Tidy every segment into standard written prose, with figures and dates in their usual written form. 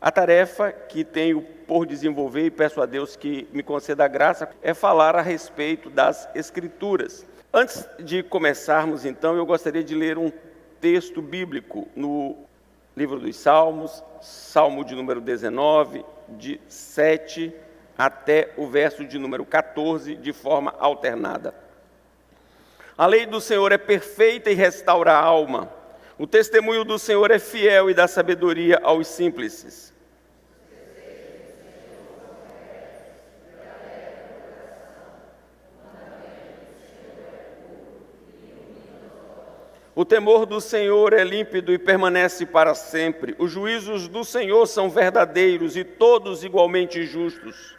A tarefa que tenho por desenvolver, e peço a Deus que me conceda a graça, é falar a respeito das Escrituras. Antes de começarmos, então, eu gostaria de ler um texto bíblico no livro dos Salmos, Salmo de número 19, de 7 até o verso de número 14, de forma alternada. A lei do Senhor é perfeita e restaura a alma. O testemunho do Senhor é fiel e dá sabedoria aos simples. O temor do Senhor é límpido e permanece para sempre. Os juízos do Senhor são verdadeiros e todos igualmente justos.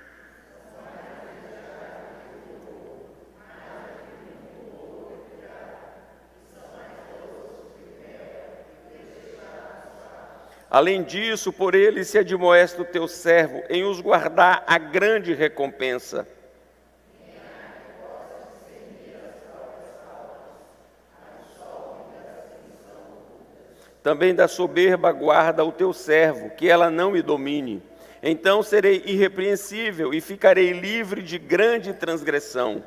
Além disso, por ele se admoesta o teu servo, em os guardar a grande recompensa. Também da soberba guarda o teu servo, que ela não me domine. Então serei irrepreensível e ficarei livre de grande transgressão.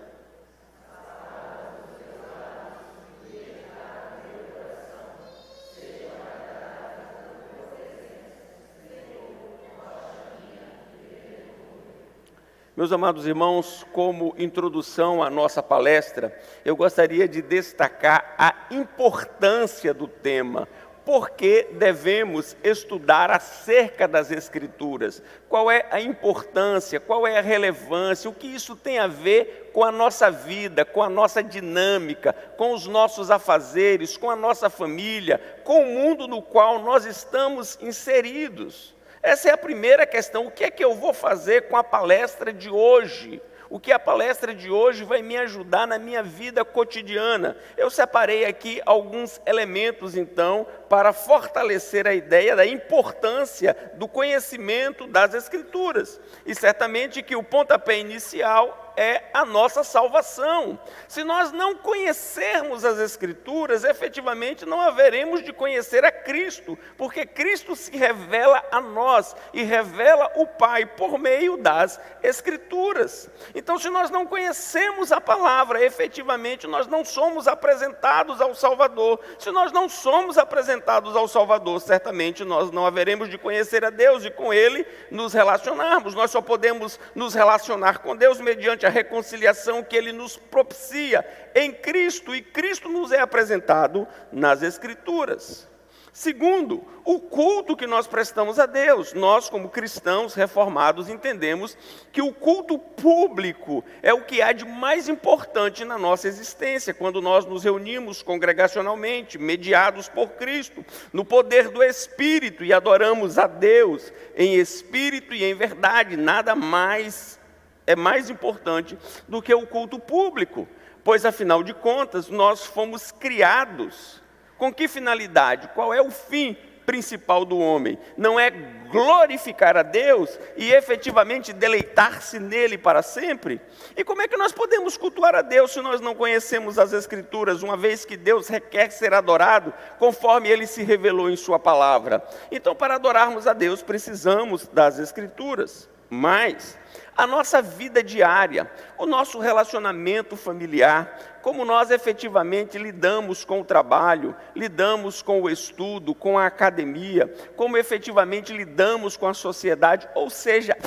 Meus amados irmãos, como introdução à nossa palestra, eu gostaria de destacar a importância do tema. Por que devemos estudar acerca das Escrituras? Qual é a importância, qual é a relevância, o que isso tem a ver com a nossa vida, com a nossa dinâmica, com os nossos afazeres, com a nossa família, com o mundo no qual nós estamos inseridos? Essa é a primeira questão. O que é que eu vou fazer com a palestra de hoje? O que a palestra de hoje vai me ajudar na minha vida cotidiana? Eu separei aqui alguns elementos, então, para fortalecer a ideia da importância do conhecimento das Escrituras. E certamente que o pontapé inicial é a nossa salvação. Se nós não conhecermos as Escrituras, efetivamente não haveremos de conhecer a Cristo, porque Cristo se revela a nós e revela o Pai por meio das Escrituras. Então, se nós não conhecemos a palavra, efetivamente nós não somos apresentados ao Salvador. Se nós não somos apresentados ao Salvador, certamente nós não haveremos de conhecer a Deus e com Ele nos relacionarmos. Nós só podemos nos relacionar com Deus mediante a reconciliação que Ele nos propicia em Cristo, e Cristo nos é apresentado nas Escrituras. Segundo, o culto que nós prestamos a Deus. Nós, como cristãos reformados, entendemos que o culto público é o que há de mais importante na nossa existência, quando nós nos reunimos congregacionalmente, mediados por Cristo, no poder do Espírito, e adoramos a Deus em espírito e em verdade. Nada mais é mais importante do que o culto público, pois, afinal de contas, nós fomos criados. Com que finalidade? Qual é o fim principal do homem? Não é glorificar a Deus e efetivamente deleitar-se nele para sempre? E como é que nós podemos cultuar a Deus se nós não conhecemos as Escrituras, uma vez que Deus requer ser adorado conforme Ele se revelou em sua palavra? Então, para adorarmos a Deus, precisamos das Escrituras. Mas a nossa vida diária, o nosso relacionamento familiar, como nós efetivamente lidamos com o trabalho, lidamos com o estudo, com a academia, como efetivamente lidamos com a sociedade, ou seja,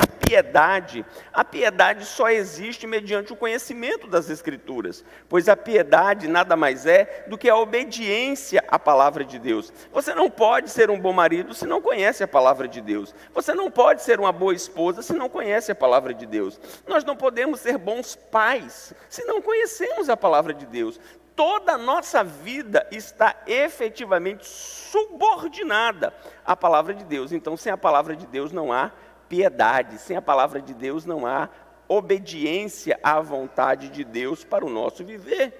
a piedade só existe mediante o conhecimento das Escrituras, pois a piedade nada mais é do que a obediência à palavra de Deus. Você não pode ser um bom marido se não conhece a palavra de Deus. Você não pode ser uma boa esposa se não conhece a palavra de Deus. Nós não podemos ser bons pais se não conhecemos a palavra de Deus. Toda a nossa vida está efetivamente subordinada à palavra de Deus. Então, sem a palavra de Deus não há piedade, sem a palavra de Deus não há obediência à vontade de Deus para o nosso viver.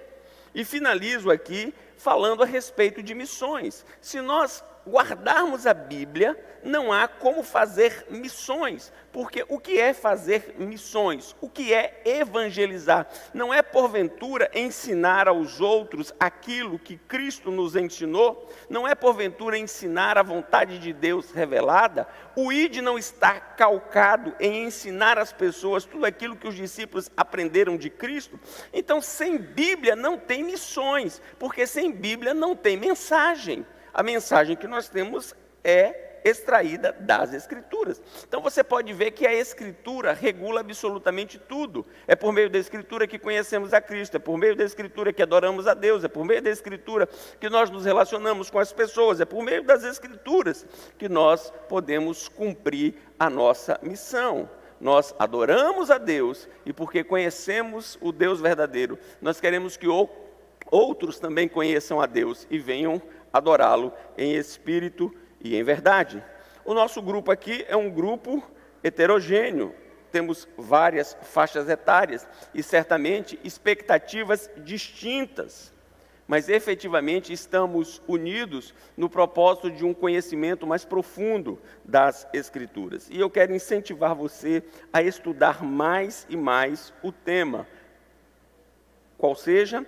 E finalizo aqui falando a respeito de missões. Se nós guardarmos a Bíblia, não há como fazer missões. Porque o que é fazer missões? O que é evangelizar? Não é, porventura, ensinar aos outros aquilo que Cristo nos ensinou? Não é, porventura, ensinar a vontade de Deus revelada? O ID não está calcado em ensinar às pessoas tudo aquilo que os discípulos aprenderam de Cristo? Então, sem Bíblia não tem missões, porque sem Bíblia não tem mensagem. A mensagem que nós temos é extraída das Escrituras. Então você pode ver que a Escritura regula absolutamente tudo. É por meio da Escritura que conhecemos a Cristo, é por meio da Escritura que adoramos a Deus, é por meio da Escritura que nós nos relacionamos com as pessoas, é por meio das Escrituras que nós podemos cumprir a nossa missão. Nós adoramos a Deus e porque conhecemos o Deus verdadeiro, nós queremos que outros também conheçam a Deus e venham adorá-lo em espírito e em verdade. O nosso grupo aqui é um grupo heterogêneo. Temos várias faixas etárias e certamente expectativas distintas. Mas efetivamente estamos unidos no propósito de um conhecimento mais profundo das Escrituras. E eu quero incentivar você a estudar mais e mais o tema, qual seja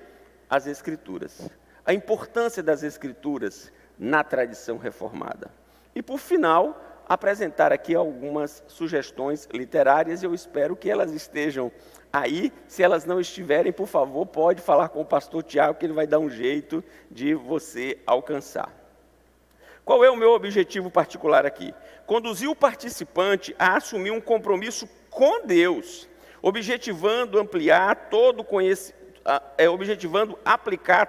as Escrituras. A importância das Escrituras na tradição reformada. E, por final, apresentar aqui algumas sugestões literárias, e eu espero que elas estejam aí. Se elas não estiverem, por favor, pode falar com o pastor Tiago, que ele vai dar um jeito de você alcançar. Qual é o meu objetivo particular aqui? Conduzir o participante a assumir um compromisso com Deus, objetivando aplicar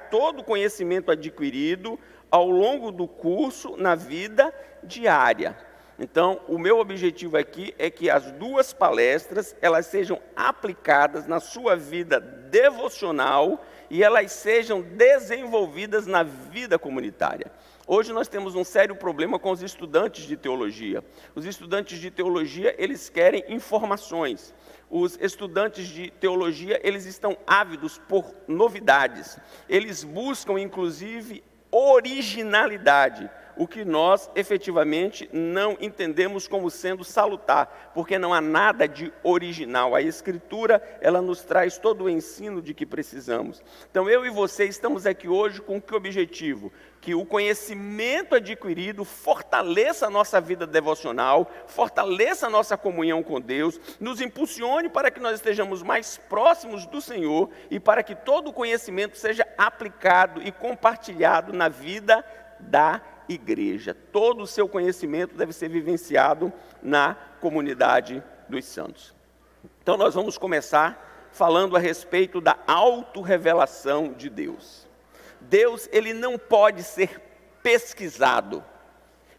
todo o conhecimento adquirido ao longo do curso na vida diária. Então, o meu objetivo aqui é que as duas palestras, elas sejam aplicadas na sua vida devocional e elas sejam desenvolvidas na vida comunitária. Hoje nós temos um sério problema com os estudantes de teologia. Os estudantes de teologia, eles querem informações. Os estudantes de teologia, eles estão ávidos por novidades. Eles buscam, inclusive, originalidade, o que nós efetivamente não entendemos como sendo salutar, porque não há nada de original. A Escritura, ela nos traz todo o ensino de que precisamos. Então eu e você estamos aqui hoje com que objetivo? Que o conhecimento adquirido fortaleça a nossa vida devocional, fortaleça a nossa comunhão com Deus, nos impulsione para que nós estejamos mais próximos do Senhor e para que todo o conhecimento seja aplicado e compartilhado na vida da igreja. Todo o seu conhecimento deve ser vivenciado na comunidade dos santos. Então nós vamos começar falando a respeito da autorrevelação de Deus. Deus, ele não pode ser pesquisado.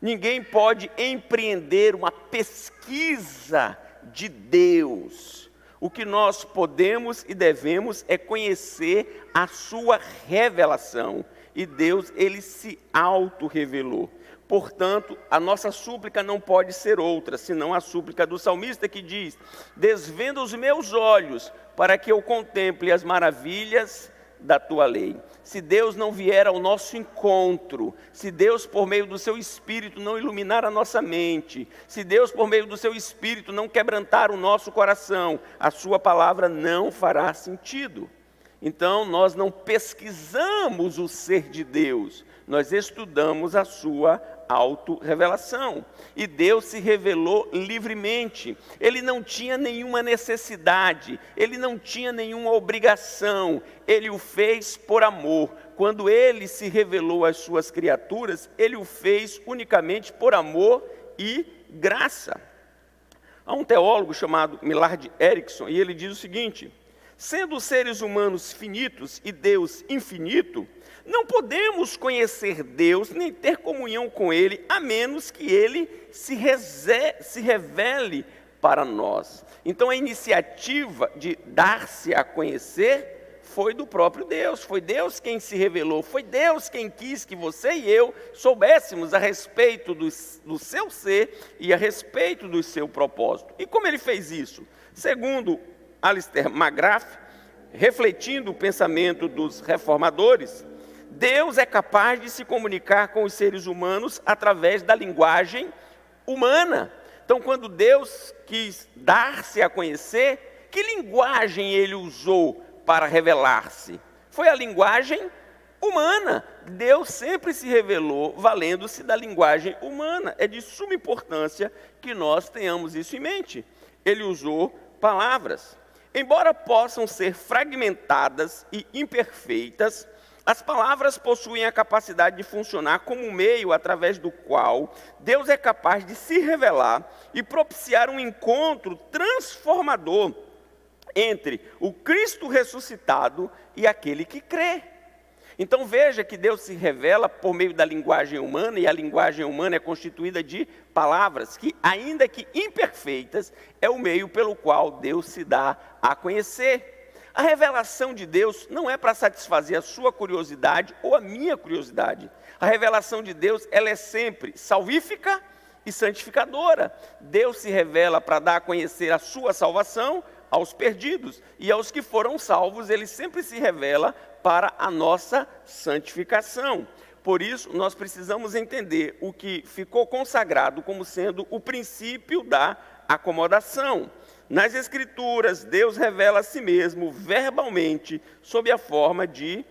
Ninguém pode empreender uma pesquisa de Deus. O que nós podemos e devemos é conhecer a sua revelação. E Deus, ele se autorrevelou. Portanto, a nossa súplica não pode ser outra, senão a súplica do salmista que diz: desvenda os meus olhos para que eu contemple as maravilhas da tua lei. Se Deus não vier ao nosso encontro, se Deus por meio do seu Espírito não iluminar a nossa mente, se Deus por meio do seu Espírito não quebrantar o nosso coração, a sua palavra não fará sentido. Então nós não pesquisamos o ser de Deus, nós estudamos a sua autorrevelação. E Deus se revelou livremente. Ele não tinha nenhuma necessidade, ele não tinha nenhuma obrigação, ele o fez por amor. Quando ele se revelou às suas criaturas, ele o fez unicamente por amor e graça. Há um teólogo chamado Millard Erickson, e ele diz o seguinte: sendo seres humanos finitos e Deus infinito, não podemos conhecer Deus nem ter comunhão com Ele, a menos que Ele se revele para nós. Então a iniciativa de dar-se a conhecer foi do próprio Deus, foi Deus quem se revelou, foi Deus quem quis que você e eu soubéssemos a respeito do seu ser e a respeito do seu propósito. E como Ele fez isso? Segundo Alistair McGrath, refletindo o pensamento dos reformadores, Deus é capaz de se comunicar com os seres humanos através da linguagem humana. Então, quando Deus quis dar-se a conhecer, que linguagem ele usou para revelar-se? Foi a linguagem humana. Deus sempre se revelou valendo-se da linguagem humana. É de suma importância que nós tenhamos isso em mente. Ele usou palavras. Embora possam ser fragmentadas e imperfeitas, as palavras possuem a capacidade de funcionar como um meio através do qual Deus é capaz de se revelar e propiciar um encontro transformador entre o Cristo ressuscitado e aquele que crê. Então veja que Deus se revela por meio da linguagem humana, e a linguagem humana é constituída de palavras que, ainda que imperfeitas, é o meio pelo qual Deus se dá a conhecer. A revelação de Deus não é para satisfazer a sua curiosidade ou a minha curiosidade. A revelação de Deus, ela é sempre salvífica e santificadora. Deus se revela para dar a conhecer a sua salvação aos perdidos, e aos que foram salvos, ele sempre se revela para a nossa santificação. Por isso, nós precisamos entender o que ficou consagrado como sendo o princípio da acomodação. Nas Escrituras, Deus revela a si mesmo verbalmente sob a forma de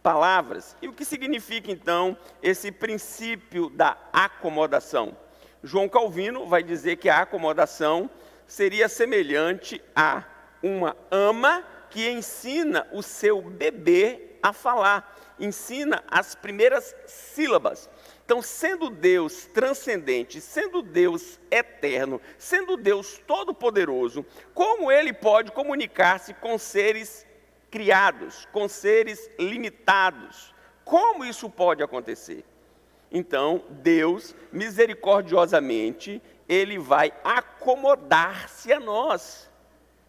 palavras. E o que significa, então, esse princípio da acomodação? João Calvino vai dizer que a acomodação seria semelhante a uma ama que ensina o seu bebê a falar, ensina as primeiras sílabas. Então, sendo Deus transcendente, sendo Deus eterno, sendo Deus todo-poderoso, como Ele pode comunicar-se com seres criados, com seres limitados? Como isso pode acontecer? Então, Deus, misericordiosamente, Ele vai acomodar-se a nós.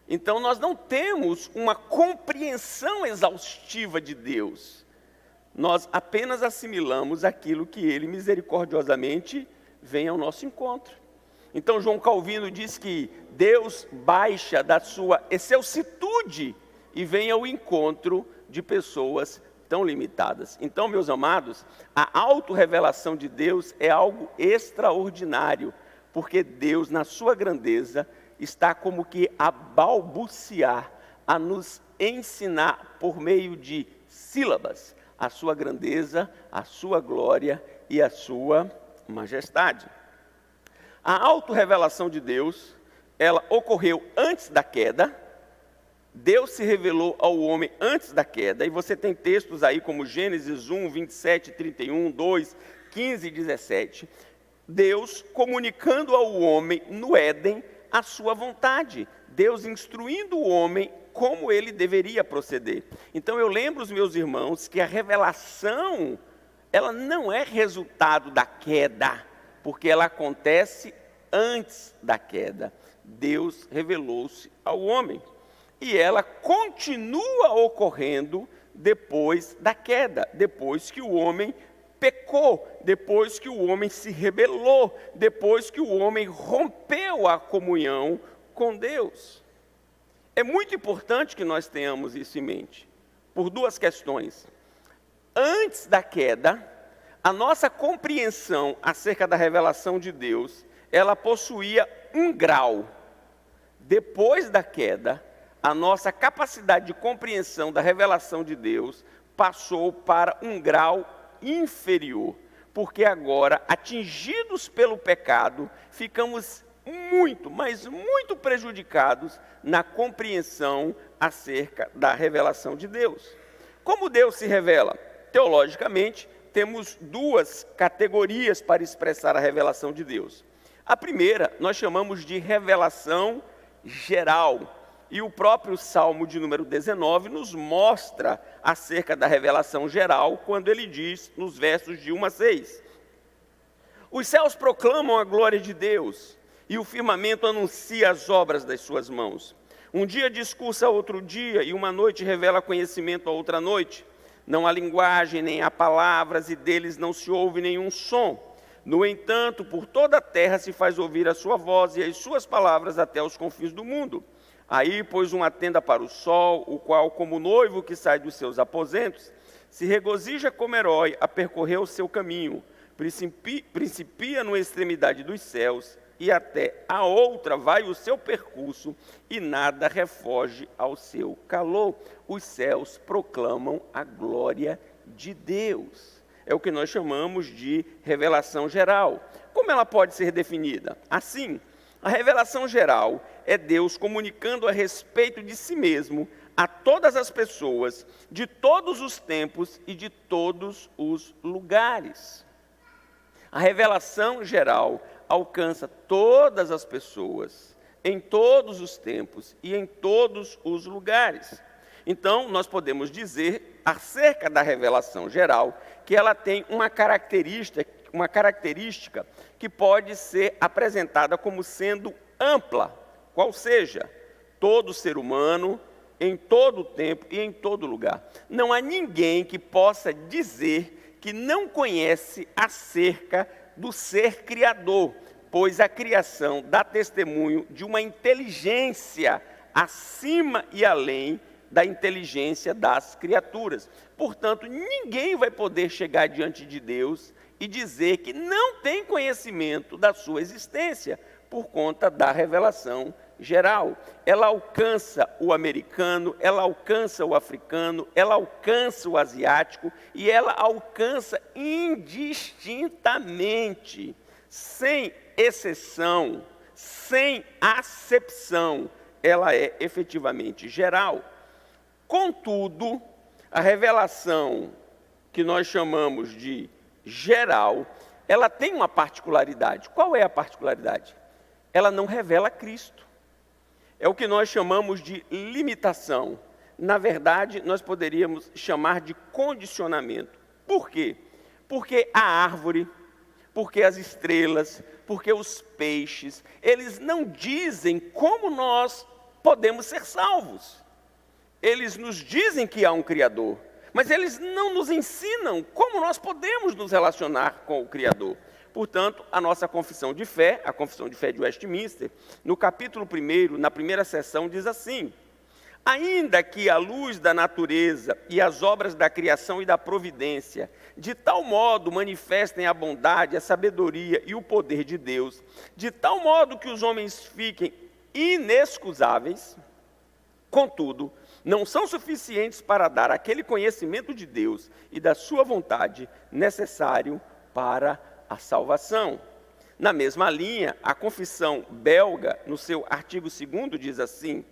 Então, nós não temos uma compreensão exaustiva de Deus. Nós apenas assimilamos aquilo que Ele misericordiosamente vem ao nosso encontro. Então, João Calvino diz que Deus baixa da sua excelsitude e vem ao encontro de pessoas tão limitadas. Então, meus amados, a autorrevelação de Deus é algo extraordinário, porque Deus, na sua grandeza, está como que a balbuciar, a nos ensinar por meio de sílabas a sua grandeza, a sua glória e a sua majestade. A autorrevelação de Deus, ela ocorreu antes da queda. Deus se revelou ao homem antes da queda, e você tem textos aí como Gênesis 1, 27, 31, 2, 15 e 17. Deus comunicando ao homem no Éden a sua vontade. Deus instruindo o homem como ele deveria proceder. Então eu lembro os meus irmãos que a revelação, ela não é resultado da queda, porque ela acontece antes da queda. Deus revelou-se ao homem. E ela continua ocorrendo depois da queda, depois que o homem pecou, depois que o homem se rebelou, depois que o homem rompeu a comunhão com Deus. É muito importante que nós tenhamos isso em mente, por duas questões. Antes da queda, a nossa compreensão acerca da revelação de Deus, ela possuía um grau. Depois da queda, a nossa capacidade de compreensão da revelação de Deus passou para um grau inferior, porque agora, atingidos pelo pecado, ficamos muito, mas muito prejudicados na compreensão acerca da revelação de Deus. Como Deus se revela? Teologicamente, temos duas categorias para expressar a revelação de Deus. A primeira, nós chamamos de revelação geral. E o próprio Salmo de número 19 nos mostra acerca da revelação geral, quando ele diz, nos versos de 1 a 6. Os céus proclamam a glória de Deus, e o firmamento anuncia as obras das suas mãos. Um dia discursa a outro dia, e uma noite revela conhecimento a outra noite. Não há linguagem, nem há palavras, e deles não se ouve nenhum som. No entanto, por toda a terra se faz ouvir a sua voz, e as suas palavras até os confins do mundo. Aí pôs uma tenda para o sol, o qual, como noivo que sai dos seus aposentos, se regozija como herói a percorrer o seu caminho, principia numa extremidade dos céus, e até a outra vai o seu percurso, e nada refoge ao seu calor. Os céus proclamam a glória de Deus. É o que nós chamamos de revelação geral. Como ela pode ser definida? Assim, a revelação geral é Deus comunicando a respeito de si mesmo a todas as pessoas, de todos os tempos e de todos os lugares. A revelação geral alcança todas as pessoas, em todos os tempos e em todos os lugares. Então, nós podemos dizer, acerca da revelação geral, que ela tem uma característica que pode ser apresentada como sendo ampla, qual seja, todo ser humano, em todo o tempo e em todo lugar. Não há ninguém que possa dizer que não conhece acerca do ser criador, pois a criação dá testemunho de uma inteligência acima e além da inteligência das criaturas. Portanto, ninguém vai poder chegar diante de Deus e dizer que não tem conhecimento da sua existência, por conta da revelação geral. Ela alcança o americano, ela alcança o africano, ela alcança o asiático e ela alcança indistintamente, sem exceção, sem acepção. Ela é efetivamente geral. Contudo, a revelação que nós chamamos de geral, ela tem uma particularidade. Qual é a particularidade? Ela não revela Cristo. É o que nós chamamos de limitação. Na verdade, nós poderíamos chamar de condicionamento. Por quê? Porque a árvore, porque as estrelas, porque os peixes, eles não dizem como nós podemos ser salvos. Eles nos dizem que há um Criador, mas eles não nos ensinam como nós podemos nos relacionar com o Criador. Portanto, a nossa confissão de fé, a confissão de fé de Westminster, no capítulo 1, na primeira seção, diz assim: ainda que a luz da natureza e as obras da criação e da providência, de tal modo manifestem a bondade, a sabedoria e o poder de Deus, de tal modo que os homens fiquem inexcusáveis, contudo, não são suficientes para dar aquele conhecimento de Deus e da sua vontade necessário para a salvação. Na mesma linha, a confissão belga, no seu artigo 2º, diz assim: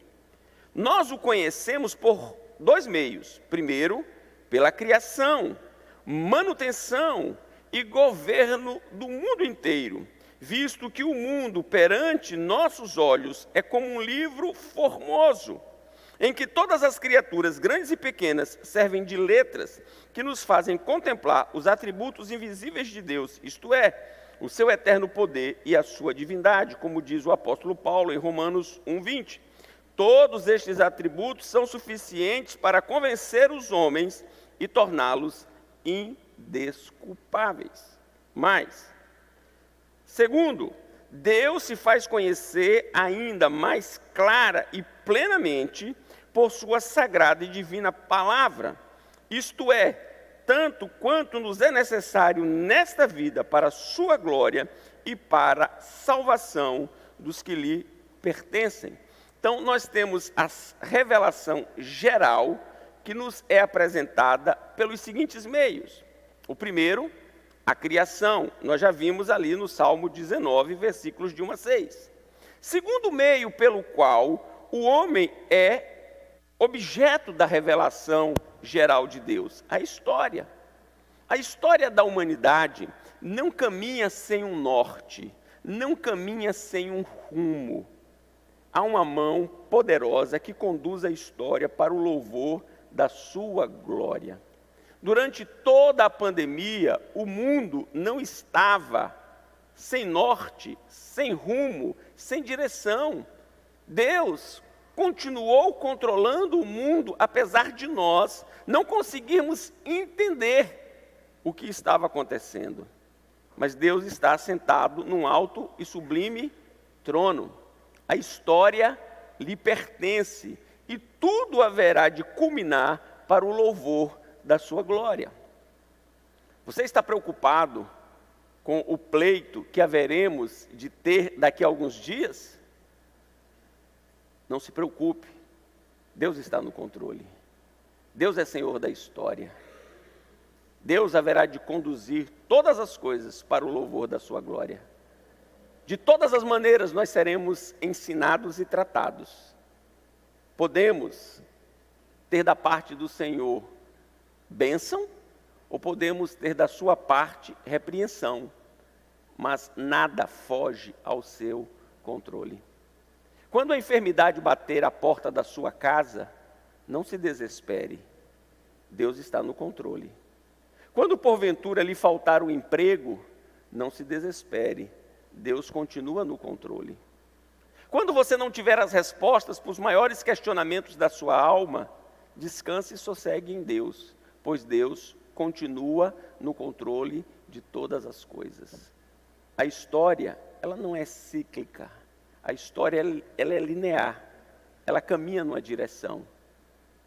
nós o conhecemos por dois meios. Primeiro, pela criação, manutenção e governo do mundo inteiro, visto que o mundo perante nossos olhos é como um livro formoso, em que todas as criaturas, grandes e pequenas, servem de letras que nos fazem contemplar os atributos invisíveis de Deus, isto é, o seu eterno poder e a sua divindade, como diz o apóstolo Paulo em Romanos 1:20. Todos estes atributos são suficientes para convencer os homens e torná-los indesculpáveis. Mas, segundo, Deus se faz conhecer ainda mais clara e plenamente por sua sagrada e divina palavra, isto é, tanto quanto nos é necessário nesta vida para a sua glória e para a salvação dos que lhe pertencem. Então, nós temos a revelação geral que nos é apresentada pelos seguintes meios. O primeiro, a criação. Nós já vimos ali no Salmo 19, versículos de 1 a 6. Segundo meio pelo qual o homem é objeto da revelação geral de Deus, a história. A história da humanidade não caminha sem um norte, não caminha sem um rumo. Há uma mão poderosa que conduz a história para o louvor da sua glória. Durante toda a pandemia, o mundo não estava sem norte, sem rumo, sem direção. Deus continuou controlando o mundo, apesar de nós não conseguirmos entender o que estava acontecendo. Mas Deus está sentado num alto e sublime trono. A história lhe pertence, e tudo haverá de culminar para o louvor da sua glória. Você está preocupado com o pleito que haveremos de ter daqui a alguns dias? Não se preocupe, Deus está no controle. Deus é Senhor da história. Deus haverá de conduzir todas as coisas para o louvor da sua glória. De todas as maneiras nós seremos ensinados e tratados. Podemos ter da parte do Senhor bênção, ou podemos ter da sua parte repreensão, mas nada foge ao seu controle. Quando a enfermidade bater à porta da sua casa, não se desespere, Deus está no controle. Quando porventura lhe faltar o emprego, não se desespere, Deus continua no controle. Quando você não tiver as respostas para os maiores questionamentos da sua alma, descanse e sossegue em Deus, pois Deus continua no controle de todas as coisas. A história, ela não é cíclica. A história, ela é linear. Ela caminha numa direção.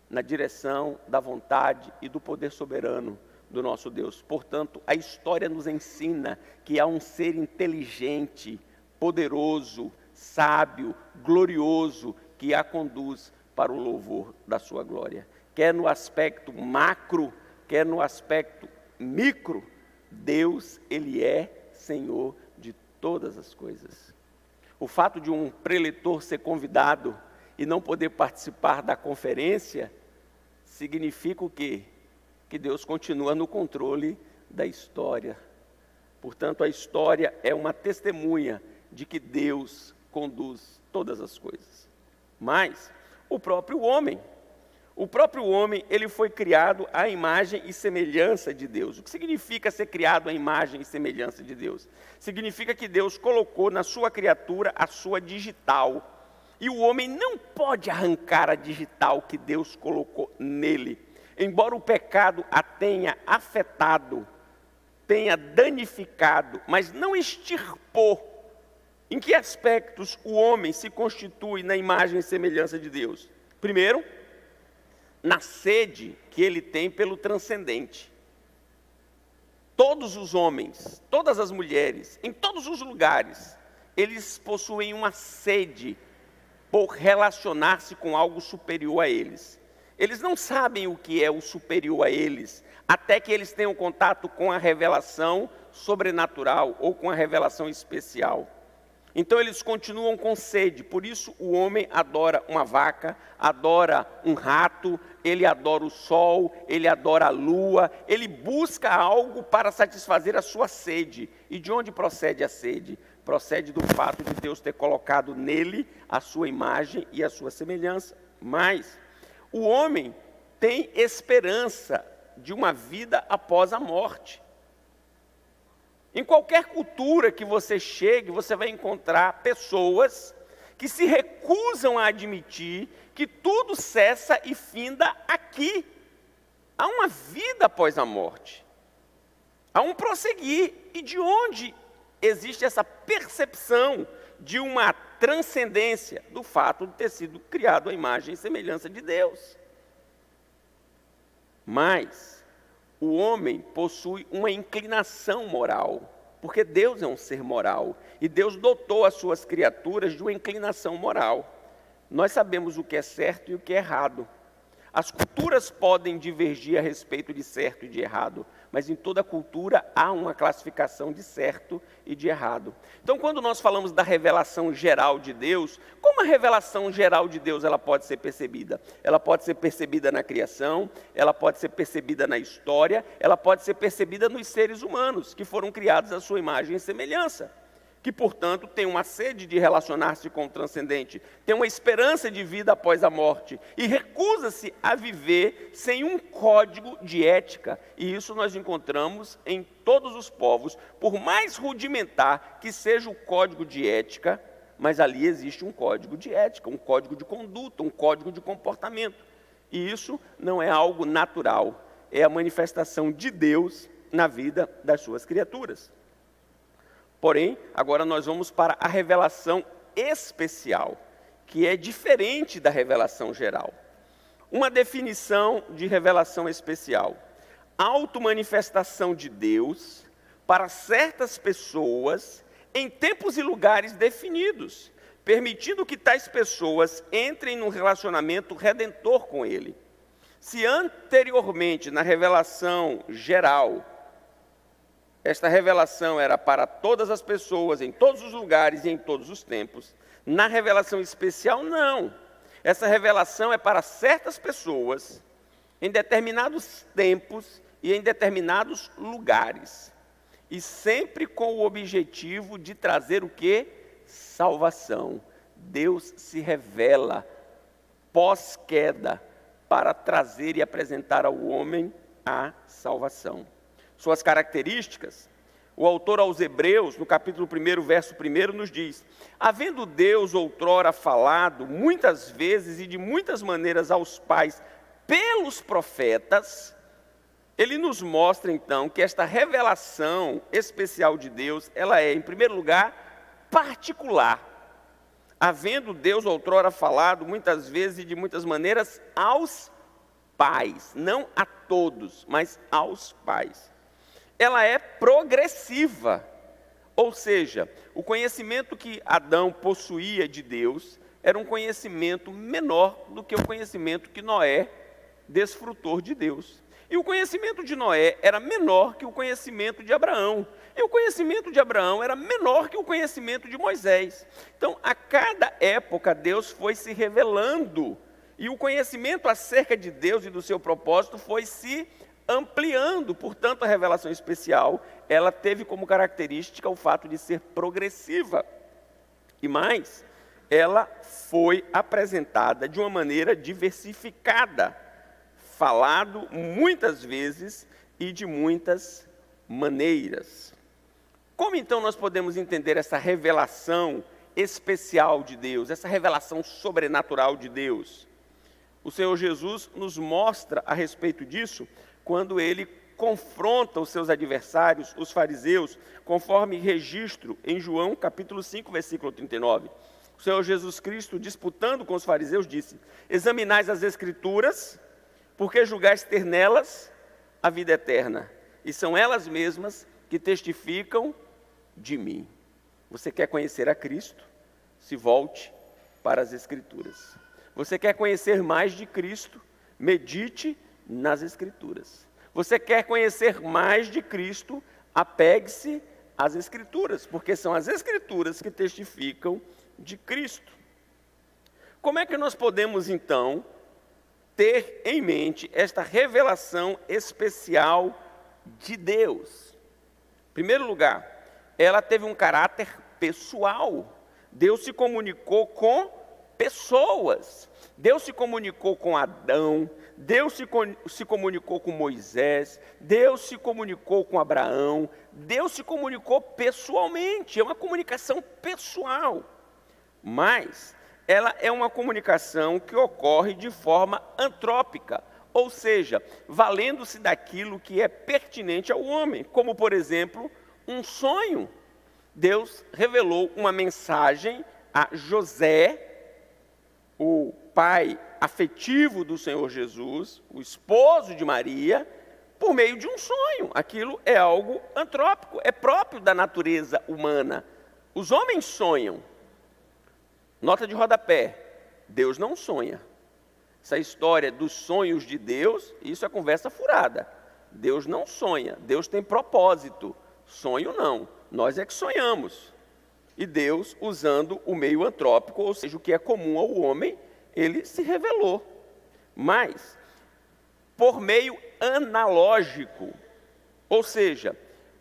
Na direção da vontade e do poder soberano do nosso Deus. Portanto, a história nos ensina que há um ser inteligente, poderoso, sábio, glorioso, que a conduz para o louvor da sua glória. Quer no aspecto macro, quer no aspecto micro, Deus, Ele é Senhor de todas as coisas. O fato de um preletor ser convidado e não poder participar da conferência, significa o quê? Que Deus continua no controle da história. Portanto, a história é uma testemunha de que Deus conduz todas as coisas. Mas, o próprio homem, ele foi criado à imagem e semelhança de Deus. O que significa ser criado à imagem e semelhança de Deus? Significa que Deus colocou na sua criatura a sua digital. E o homem não pode arrancar a digital que Deus colocou nele. Embora o pecado a tenha afetado, tenha danificado, mas não extirpou. Em que aspectos o homem se constitui na imagem e semelhança de Deus? Primeiro, na sede que ele tem pelo transcendente. Todos os homens, todas as mulheres, em todos os lugares, eles possuem uma sede por relacionar-se com algo superior a eles. Eles não sabem o que é o superior a eles, até que eles tenham contato com a revelação sobrenatural ou com a revelação especial. Então eles continuam com sede, por isso o homem adora uma vaca, adora um rato, ele adora o sol, ele adora a lua, ele busca algo para satisfazer a sua sede. E de onde procede a sede? Procede do fato de Deus ter colocado nele a sua imagem e a sua semelhança. Mas o homem tem esperança de uma vida após a morte. Em qualquer cultura que você chegue, você vai encontrar pessoas que se recusam a admitir que tudo cessa e finda aqui. Há uma vida após a morte. Há um prosseguir. E de onde existe essa percepção de uma transcendência? Do fato de ter sido criado à imagem e semelhança de Deus. Mas o homem possui uma inclinação moral, porque Deus é um ser moral, e Deus dotou as suas criaturas de uma inclinação moral. Nós sabemos o que é certo e o que é errado. As culturas podem divergir a respeito de certo e de errado, mas em toda cultura há uma classificação de certo e de errado. Então, quando nós falamos da revelação geral de Deus, como a revelação geral de Deus ela pode ser percebida? Ela pode ser percebida na criação, ela pode ser percebida na história, ela pode ser percebida nos seres humanos, que foram criados à sua imagem e semelhança. Que, portanto, tem uma sede de relacionar-se com o transcendente, tem uma esperança de vida após a morte, e recusa-se a viver sem um código de ética. E isso nós encontramos em todos os povos, por mais rudimentar que seja o código de ética, mas ali existe um código de ética, um código de conduta, um código de comportamento. E isso não é algo natural, é a manifestação de Deus na vida das suas criaturas. Porém, agora nós vamos para a revelação especial. que é diferente da revelação geral. Uma definição de revelação especial: automanifestação de Deus para certas pessoas em tempos e lugares definidos, permitindo que tais pessoas entrem num relacionamento redentor com Ele. Se anteriormente, na revelação geral, esta revelação era para todas as pessoas, em todos os lugares e em todos os tempos, na revelação especial, não. Essa revelação é para certas pessoas, em determinados tempos e em determinados lugares. E sempre com o objetivo de trazer o quê? Salvação. Deus se revela pós-queda para trazer e apresentar ao homem a salvação. Suas características, o autor aos Hebreus, no capítulo 1, verso 1, nos diz: havendo Deus outrora falado muitas vezes e de muitas maneiras aos pais pelos profetas, ele nos mostra então que esta revelação especial de Deus, ela é, em primeiro lugar, particular. Havendo Deus outrora falado muitas vezes e de muitas maneiras aos pais, não a todos, mas aos pais. Ela é progressiva, ou seja, o conhecimento que Adão possuía de Deus era um conhecimento menor do que o conhecimento que Noé desfrutou de Deus. E o conhecimento de Noé era menor que o conhecimento de Abraão. E o conhecimento de Abraão era menor que o conhecimento de Moisés. Então, a cada época, Deus foi se revelando. E o conhecimento acerca de Deus e do seu propósito foi se ampliando. Portanto, a revelação especial, ela teve como característica o fato de ser progressiva. E mais, ela foi apresentada de uma maneira diversificada, falado muitas vezes e de muitas maneiras. Como então nós podemos entender essa revelação especial de Deus, essa revelação sobrenatural de Deus? O Senhor Jesus nos mostra a respeito disso quando ele confronta os seus adversários, os fariseus, conforme registro em João capítulo 5, versículo 39. O Senhor Jesus Cristo, disputando com os fariseus, disse: examinais as Escrituras, porque julgais ter nelas a vida eterna, e são elas mesmas que testificam de mim. Você quer conhecer a Cristo? Se volte para as Escrituras. Você quer conhecer mais de Cristo? Medite nas Escrituras. Você quer conhecer mais de Cristo? Apegue-se às Escrituras, porque são as Escrituras que testificam de Cristo. Como é que nós podemos, então, ter em mente esta revelação especial de Deus? Em primeiro lugar, ela teve um caráter pessoal. Deus se comunicou com pessoas. Deus se comunicou com Adão, Deus se comunicou com Moisés, Deus se comunicou com Abraão, Deus se comunicou pessoalmente, é uma comunicação pessoal. Mas ela é uma comunicação que ocorre de forma antrópica, ou seja, valendo-se daquilo que é pertinente ao homem, como, por exemplo, um sonho. Deus revelou uma mensagem a José, o pai afetivo do Senhor Jesus, o esposo de Maria, por meio de um sonho. Aquilo é algo antrópico, é próprio da natureza humana. Os homens sonham. Nota de rodapé: Deus não sonha. Essa história dos sonhos de Deus, isso é conversa furada. Deus não sonha, Deus tem propósito. Sonho não, nós é que sonhamos. E Deus, usando o meio antrópico, ou seja, o que é comum ao homem, ele se revelou. Mas, por meio analógico, ou seja,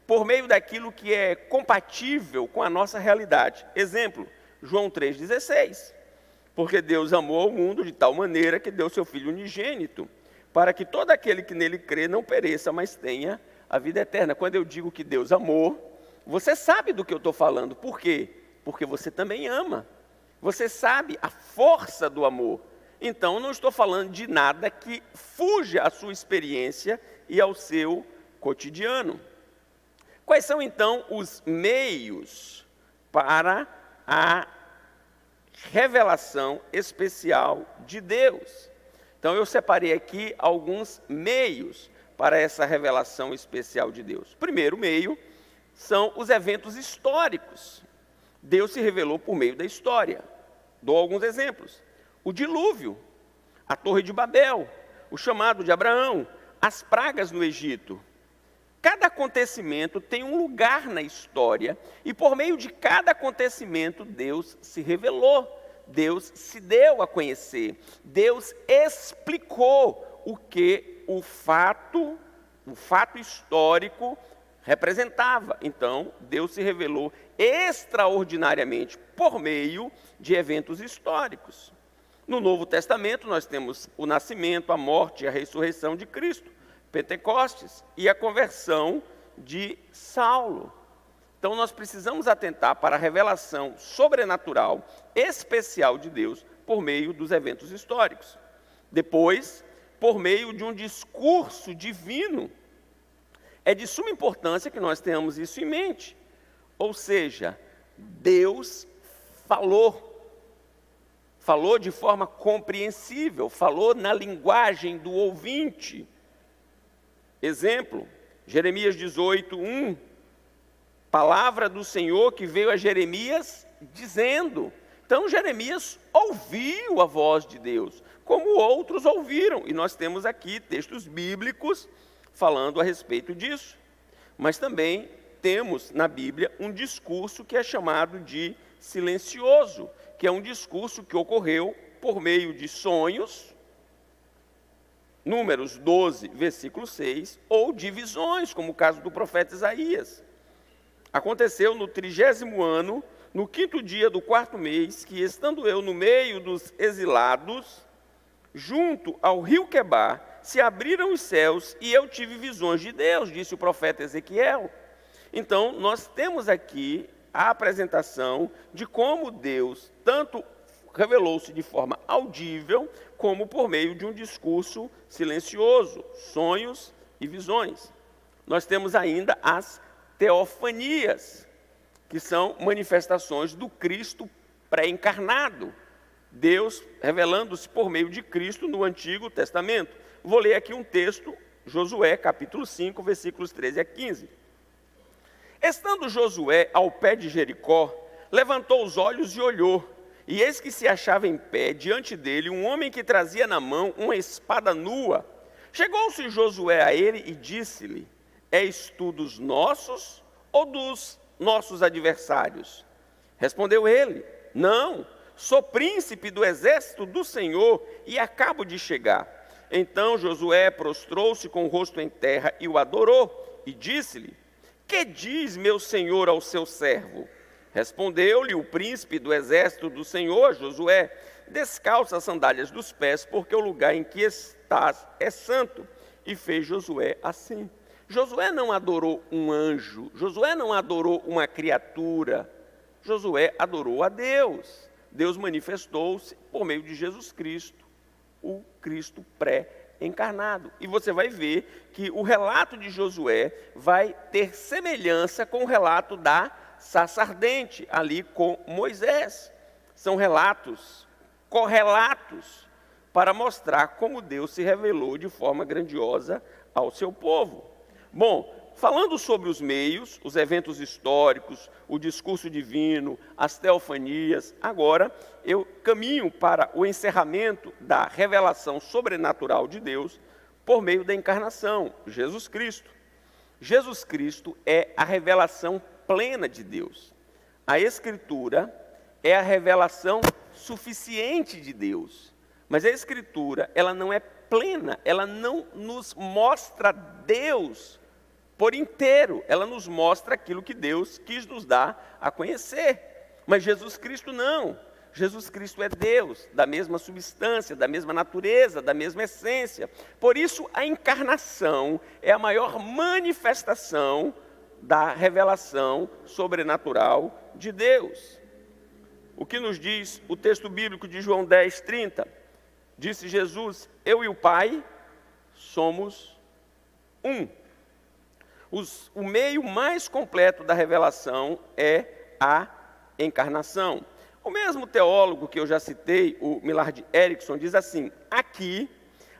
por meio daquilo que é compatível com a nossa realidade. Exemplo, João 3,16. Porque Deus amou o mundo de tal maneira que deu seu Filho unigênito, para que todo aquele que nele crê não pereça, mas tenha a vida eterna. Quando eu digo que Deus amou, você sabe do que eu estou falando. Por quê? Porque você também ama. Você sabe a força do amor. Então, não estou falando de nada que fuja à sua experiência e ao seu cotidiano. Quais são, então, os meios para a revelação especial de Deus. Então eu separei aqui alguns meios para essa revelação especial de Deus. O primeiro meio são os eventos históricos. Deus se revelou por meio da história. Dou alguns exemplos. O dilúvio, a Torre de Babel, o chamado de Abraão, as pragas no Egito. Cada acontecimento tem um lugar na história e por meio de cada acontecimento Deus se revelou, Deus se deu a conhecer, Deus explicou o que o fato histórico representava. Então, Deus se revelou extraordinariamente por meio de eventos históricos. No Novo Testamento nós temos o nascimento, a morte e a ressurreição de Cristo, Pentecostes e a conversão de Saulo. Então nós precisamos atentar para a revelação sobrenatural especial de Deus por meio dos eventos históricos. Depois, por meio de um discurso divino. É de suma importância que nós tenhamos isso em mente. Ou seja, Deus falou de forma compreensível, falou na linguagem do ouvinte. Exemplo, Jeremias 18:1, palavra do Senhor que veio a Jeremias dizendo. Então Jeremias ouviu a voz de Deus, como outros ouviram, e nós temos aqui textos bíblicos falando a respeito disso. Mas também temos na Bíblia um discurso que é chamado de silencioso, que é um discurso que ocorreu por meio de sonhos, Números 12, versículo 6, ou de visões, como o caso do profeta Isaías. Aconteceu no 30º ano, no 5º dia do 4º mês, que estando eu no meio dos exilados, junto ao rio Quebar, se abriram os céus e eu tive visões de Deus, disse o profeta Ezequiel. Então, nós temos aqui a apresentação de como Deus tanto revelou-se de forma audível, como por meio de um discurso silencioso, sonhos e visões. Nós temos ainda as teofanias, que são manifestações do Cristo pré-encarnado. Deus revelando-se por meio de Cristo no Antigo Testamento. Vou ler aqui um texto, Josué, capítulo 5, versículos 13 a 15. Estando Josué ao pé de Jericó, levantou os olhos e olhou, e eis que se achava em pé diante dele um homem que trazia na mão uma espada nua. Chegou-se Josué a ele e disse-lhe: És tu dos nossos ou dos nossos adversários? Respondeu ele: Não, sou príncipe do exército do Senhor e acabo de chegar. Então Josué prostrou-se com o rosto em terra e o adorou, e disse-lhe: Que diz meu senhor ao seu servo? Respondeu-lhe o príncipe do exército do Senhor, Josué: Descalça as sandálias dos pés, porque o lugar em que estás é santo. E fez Josué assim. Josué não adorou um anjo, Josué não adorou uma criatura, Josué adorou a Deus. Deus manifestou-se por meio de Jesus Cristo, o Cristo pré-encarnado. E você vai ver que o relato de Josué vai ter semelhança com o relato da sarça ardente, ali com Moisés. São relatos, correlatos, para mostrar como Deus se revelou de forma grandiosa ao seu povo. Bom, falando sobre os meios, os eventos históricos, o discurso divino, as teofanias, agora eu caminho para o encerramento da revelação sobrenatural de Deus por meio da encarnação, Jesus Cristo. Jesus Cristo é a revelação plena de Deus. A Escritura é a revelação suficiente de Deus. Mas a Escritura, ela não é plena, ela não nos mostra Deus por inteiro, ela nos mostra aquilo que Deus quis nos dar a conhecer. Mas Jesus Cristo não. Jesus Cristo é Deus, da mesma substância, da mesma natureza, da mesma essência. Por isso, a encarnação é a maior manifestação da revelação sobrenatural de Deus. O que nos diz o texto bíblico de João 10:30? Disse Jesus: Eu e o Pai somos um. O meio mais completo da revelação é a encarnação. O mesmo teólogo que eu já citei, o Millard Erickson, diz assim: aqui,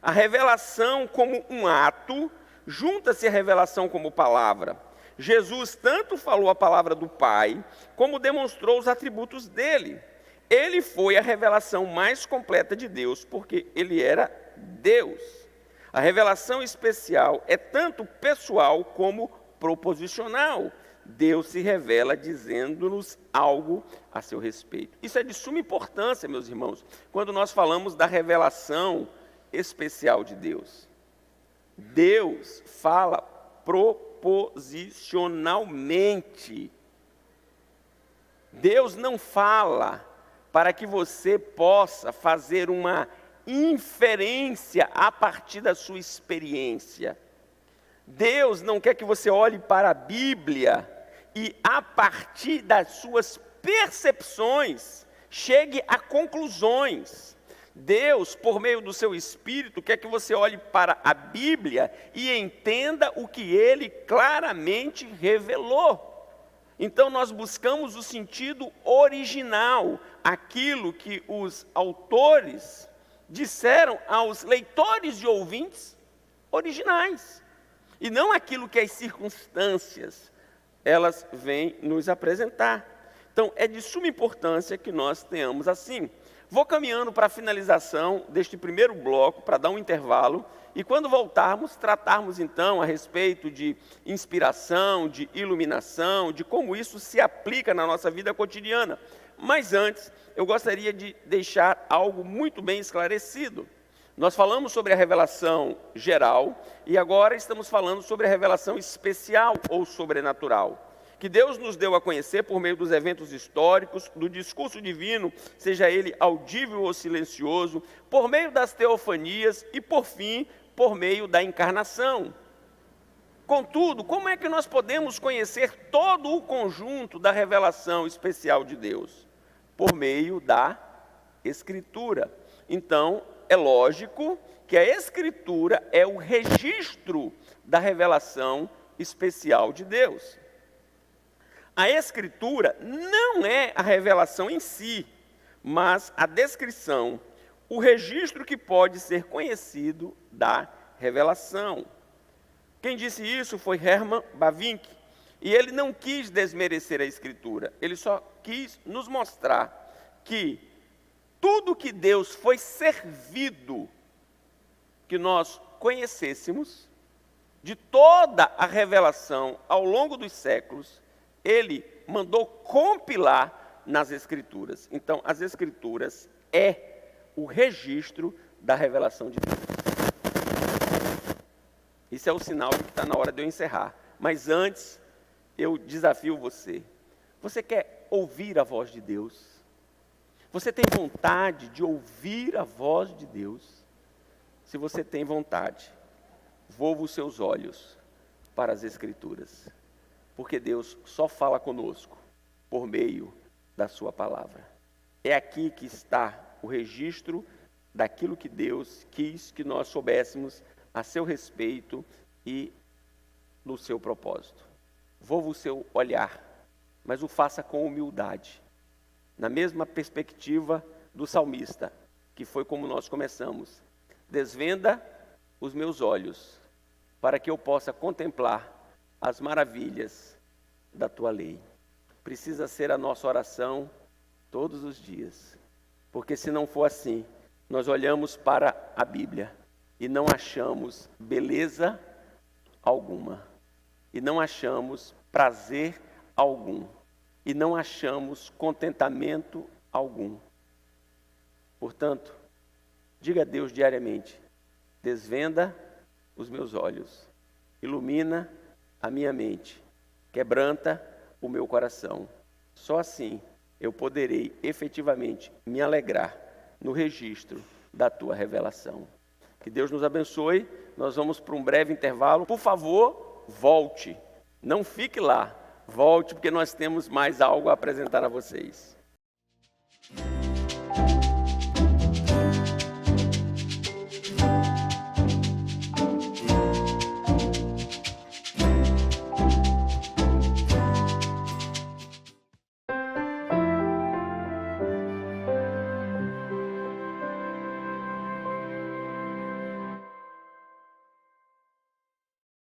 a revelação como um ato, junta-se a revelação como palavra. Jesus tanto falou a palavra do Pai, como demonstrou os atributos dele. Ele foi a revelação mais completa de Deus, porque ele era Deus. A revelação especial é tanto pessoal como proposicional. Deus se revela dizendo-nos algo a seu respeito. Isso é de suma importância, meus irmãos, quando nós falamos da revelação especial de Deus. Deus fala proposicionalmente. Deus não fala para que você possa fazer uma inferência a partir da sua experiência. Deus não quer que você olhe para a Bíblia e, a partir das suas percepções, chegue a conclusões. Deus, por meio do seu Espírito, quer que você olhe para a Bíblia e entenda o que Ele claramente revelou. Então nós buscamos o sentido original, aquilo que os autores disseram aos leitores e ouvintes originais, e não aquilo que as circunstâncias elas vêm nos apresentar. Então é de suma importância que nós tenhamos assim. Vou caminhando para a finalização deste primeiro bloco, para dar um intervalo, e quando voltarmos, tratarmos então a respeito de inspiração, de iluminação, de como isso se aplica na nossa vida cotidiana. Mas antes, eu gostaria de deixar algo muito bem esclarecido. Nós falamos sobre a revelação geral, e agora estamos falando sobre a revelação especial ou sobrenatural, que Deus nos deu a conhecer por meio dos eventos históricos, do discurso divino, seja ele audível ou silencioso, por meio das teofanias e, por fim, por meio da encarnação. Contudo, como é que nós podemos conhecer todo o conjunto da revelação especial de Deus? Por meio da Escritura. Então, é lógico que a Escritura é o registro da revelação especial de Deus. A Escritura não é a revelação em si, mas a descrição, o registro que pode ser conhecido da revelação. Quem disse isso foi Herman Bavinck, e ele não quis desmerecer a Escritura, ele só quis nos mostrar que tudo que Deus foi servido que nós conhecêssemos, de toda a revelação ao longo dos séculos, Ele mandou compilar nas Escrituras. Então, as Escrituras é o registro da revelação de Deus. Isso é o sinal de que está na hora de eu encerrar. Mas antes, eu desafio você. Você quer ouvir a voz de Deus? Você tem vontade de ouvir a voz de Deus? Se você tem vontade, volva os seus olhos para as Escrituras. Porque Deus só fala conosco por meio da sua palavra. É aqui que está o registro daquilo que Deus quis que nós soubéssemos a seu respeito e no seu propósito. Volva o seu olhar, mas o faça com humildade, na mesma perspectiva do salmista, que foi como nós começamos. Desvenda os meus olhos, para que eu possa contemplar as maravilhas da tua lei. Precisa ser a nossa oração todos os dias, porque se não for assim, nós olhamos para a Bíblia e não achamos beleza alguma, e não achamos prazer algum, e não achamos contentamento algum. Portanto, diga a Deus diariamente: desvenda os meus olhos, ilumina a minha mente, quebranta o meu coração. Só assim eu poderei efetivamente me alegrar no registro da tua revelação. Que Deus nos abençoe. Nós vamos para um breve intervalo. Por favor, volte. Não fique lá. Volte, porque nós temos mais algo a apresentar a vocês.